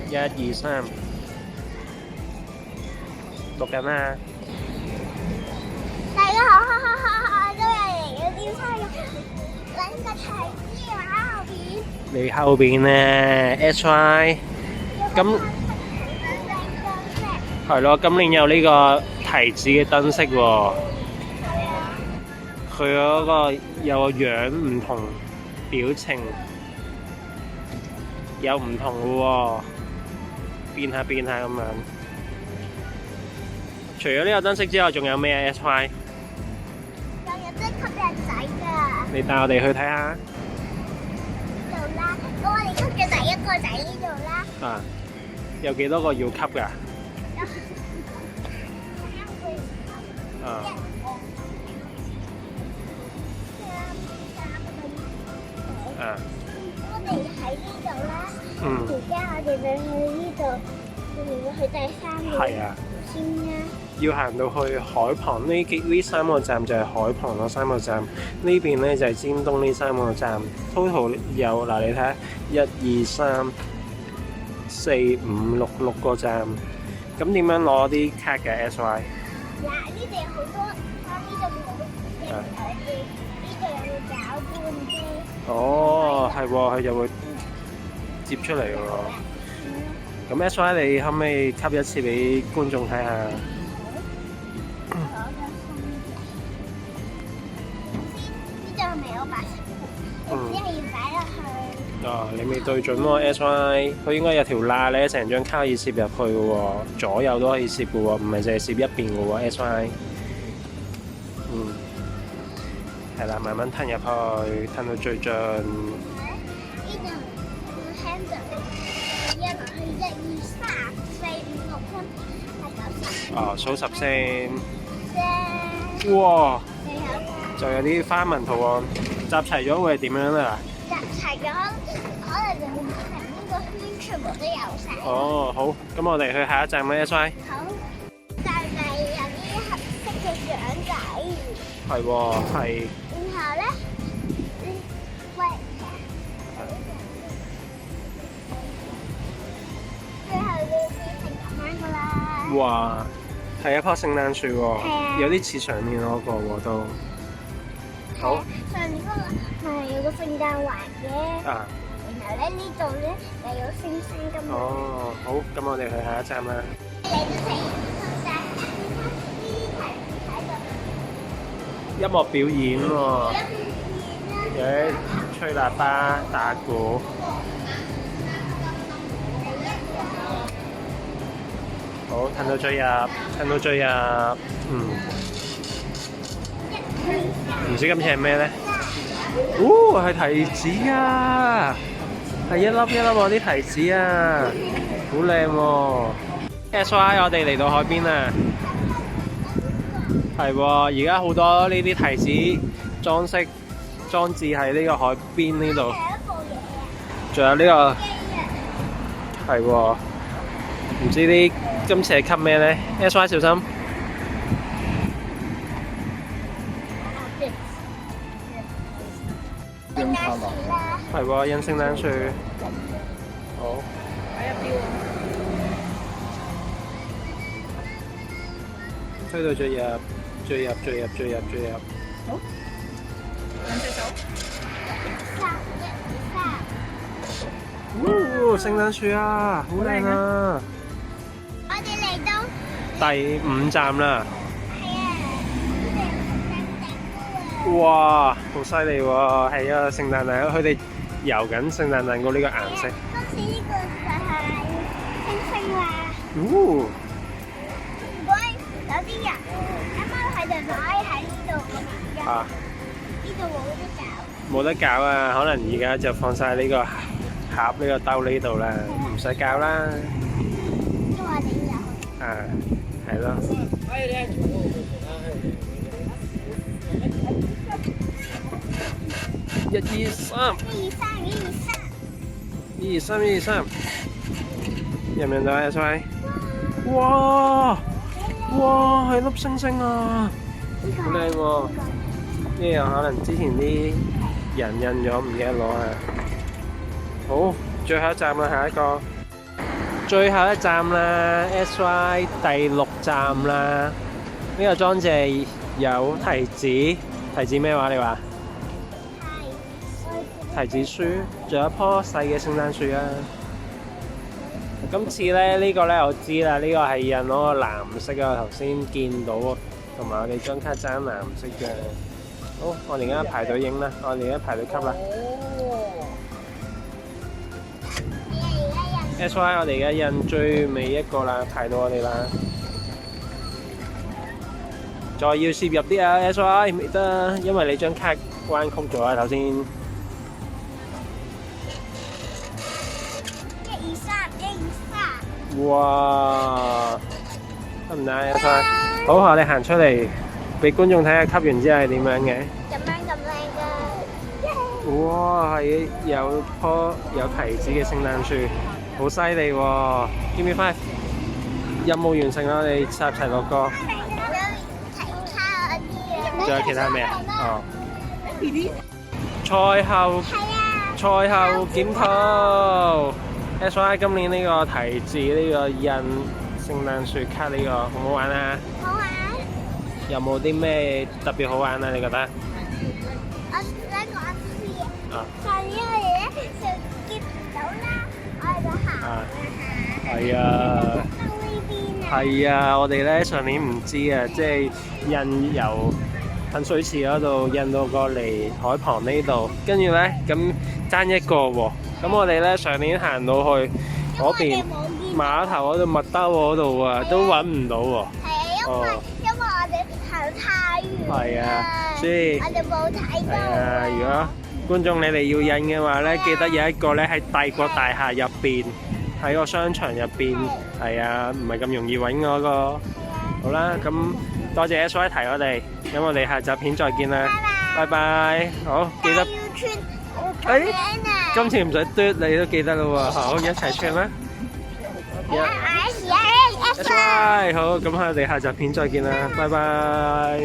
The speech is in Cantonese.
1、2、3，讀緊啊！大家好，今日嚟到尖沙咀揾個提子喺後邊。你後邊咧 SY，咁係咯，今年有呢個提子嘅燈飾喎。佢嗰個有個樣唔同，表情有唔同嘅喎，變下變下咁樣。除咗呢個燈飾之外，仲有咩啊 SY？ 有日真吸引仔㗎。你帶我哋去睇下。呢度啦，咁我哋吸嘅第一個就喺呢度啦。啊，有幾多個要吸㗎？啊。啊。我哋喺呢度啦，嗯。而家我哋就去呢度，我哋會去第三個係啊。先啦。要行到去海旁呢3個站就係海旁嗰3個站，呢邊咧就係尖東呢3個站。total 有嗱，你睇下1、2、3、4、5、6個站。咁點樣攞啲卡嘅 SY？ 呢度有好多，呢度冇嘅，呢度有個攪拌機。哦，係喎，佢就會接出嚟喎。咁 SY 你可唔可以吸一次俾觀眾睇下？呢度係咪有把尺？你只係要擺落去。啊，你未對準喎 SY， 佢應該有條罅咧，成張卡可以攝入去嘅喎，左右都可以攝嘅喎，唔係淨係攝一邊嘅喎 SY。嗯，係啦，慢慢吞入去，吞到最盡。呢度個 handle 一落去1、2、3、4、5、6、7、8、9、10。哦，數10先。啫。哇！就有就有啲花紋圖案，集齊咗會係點樣啊？集齊咗，可能就會成呢個圈全部都有晒。哦，好，咁我哋去下一站啦 SY。好，就係有啲黑色嘅掌仔。係喎，係。然後咧，喂，最後會變成咁樣噶啦。哇，係一棵聖誕樹喎，係啊有啲似上面嗰個喎都。好。上面嗰個係有個聖誕環嘅。啊。然後咧呢度咧又有星星咁樣。哦，好，咁我哋去下一站啦。你都成晒呢啲提子喺度。音樂表演喎，有吹喇叭、打鼓。好，褪到最入，褪到最入。唔知今次係咩咧？哦，係提子啊！係一粒一粒嗰啲提子啊，好靚喎！SY， 我哋嚟到海邊啦。係喎，而家好多呢啲提子裝置喺呢個海邊呢度。仲有呢個係喎，唔知啲今次係吸咩咧 ？SY 小心。係喎，印聖誕樹。好。推到最入。好，兩隻手。聖誕樹啊，好靚啊！我哋嚟到第5站啦。係啊，呢度有聖誕蛋糕啊！哇，好犀利喎！係啊，聖誕蛋糕，佢哋游緊聖誕蛋糕呢個顏色。今次呢個就係星星啦。哦。如果有啲人啱啱喺度就可以喺呢度咁樣。啊。呢度冇得搞。冇得搞啊！可能而家就放晒呢個盒呢個兜呢度啦，唔使搞啦。因為我哋有。啊，係咯。1、2、3。1、2、3。1、2、3。入唔入到啊 SY？ 哇！哇，係粒星星啊！好靚喎！呢樣可能之前啲人印咗，唔記得攞啊。好，最後一站啦，下一個。最後一站啦，SY 第6站啦。呢個裝置有提子，提子咩話？你話？提子樹，仲有一棵細嘅聖誕樹啊！今次咧呢個咧我知啦，呢個係印嗰個藍色啊，頭先見到，同埋我哋張卡爭藍色嘅。好，我哋而家排隊影啦，我哋而家排隊吸啦。SY 我哋而家印最尾一個啦，排到我哋啦。再要攝入啲啊 ，SY 未得，因為你張卡彎曲咗啊，頭先。1、2、3，1、2、3。哇！得唔得啊 SY？好，我哋行出嚟俾觀眾睇下吸完之後係點樣嘅。咁靚㗎！哇！係有棵有提子嘅聖誕樹，好犀利喎！Give me 5，任務完成啦！我哋齊落歌。仲有其他咩啊？哦。賽後檢討 ，SY 今年呢個提子呢個印聖誕樹卡呢個好唔好玩啊？好玩。有冇啲咩特別好玩啊？你覺得？我想講一次。啊。上年我哋咧就見唔到啦，我哋就行。係啊。係啊，我哋咧上年唔知啊，即係印由噴水池嗰度印到過嚟海旁呢度，跟住咧咁爭一個喎。咁我哋咧上年行到去嗰邊碼頭嗰度麥兜嗰度啊，都揾唔到喎。係啊，因為我哋行太遠。係啊，所以我哋冇睇到。係啊，如果觀眾你哋要印嘅話咧，記得有一個咧喺帝國大廈入邊，喺個商場入邊。係啊，唔係咁容易揾嗰個。好啦，咁多謝 SY 提我哋，咁我哋下集片再見啦，拜拜。好，記得。今次唔使嘟，你都記得啦喎。好，一齊唱啦。SY 好，咁我哋下集片再見啦，拜拜。